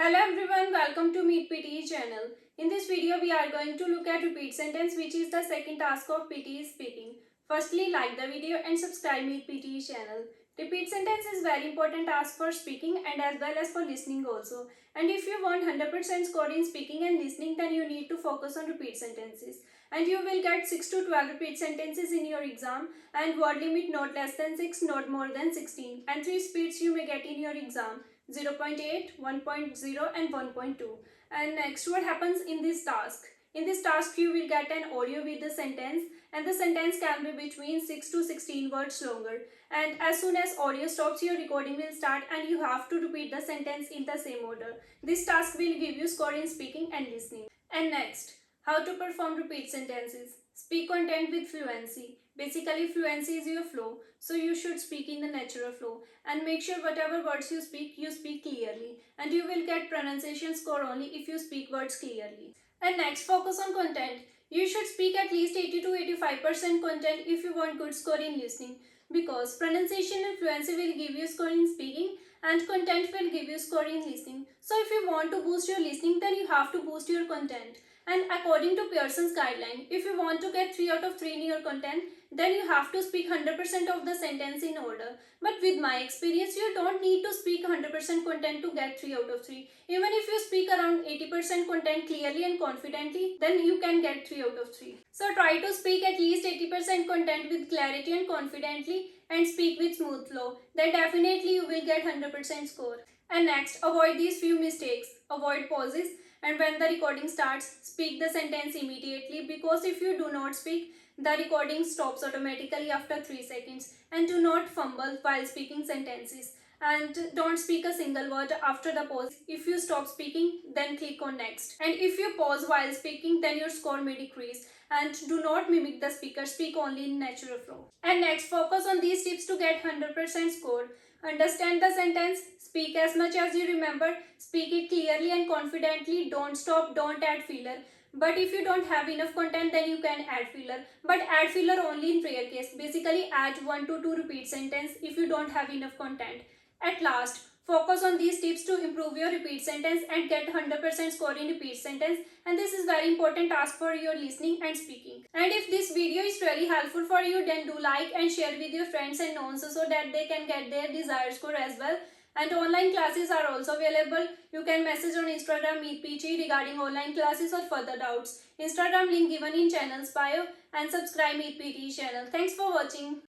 Hello everyone, welcome to Meet PTE channel. In this video, we are going to look at repeat sentence, which is the second task of PTE speaking. Firstly, like the video and subscribe Meet PTE channel. Repeat sentence is very important task for speaking and as well as for listening also. And if you want 100% score in speaking and listening, then you need to focus on repeat sentences. And you will get 6 to 12 repeat sentences in your exam, and word limit not less than 6, not more than 16. And 3 speeds you may get in your exam: 0.8, 1.0 and 1.2. And next, what happens in this task? In this task, you will get an audio with the sentence, and the sentence can be between 6 to 16 words longer. And as soon as audio stops, your recording will start and you have to repeat the sentence in the same order. This task will give you score in speaking and listening. And next, how to perform repeat sentences. Speak content with fluency. Basically, fluency is your flow, so you should speak in the natural flow. And make sure whatever words you speak clearly. And you will get pronunciation score only if you speak words clearly. And next, focus on content. You should speak at least 80 to 85% content if you want good score in listening. Because pronunciation and fluency will give you score in speaking and content will give you score in listening. So if you want to boost your listening, then you have to boost your content. And according to Pearson's guideline, if you want to get 3 out of 3 in your content, then you have to speak 100% of the sentence in order. But with my experience, you don't need to speak 100% content to get 3 out of 3. Even if you speak around 80% content clearly and confidently, then you can get 3 out of 3. So try to speak at least 80% content with clarity and confidently, and speak with smooth flow. Then definitely you will get 100% score. And next, avoid these few mistakes. Avoid pauses, and when the recording starts, speak the sentence immediately, because if you do not speak, the recording stops automatically after 3 seconds. And do not fumble while speaking sentences. And don't speak a single word after the pause. If you stop speaking, then click on next. And if you pause while speaking, then your score may decrease. And do not mimic the speaker, speak only in natural flow. And next, focus on these tips to get 100% score. Understand the sentence, speak as much as you remember, speak it clearly and confidently, don't stop, don't add filler. But if you don't have enough content, then you can add filler. But add filler only in rare case. Basically, add 1 to 2 repeat sentence if you don't have enough content. At last, focus on these tips to improve your repeat sentence and get 100% score in repeat sentence. And this is very important task for your listening and speaking. And if this video is really helpful for you, then do like and share with your friends and knowns so that they can get their desired score as well. And online classes are also available. You can message on Instagram Meet PTE regarding online classes or further doubts. Instagram link given in channel's bio, and subscribe Meet PTE channel. Thanks for watching.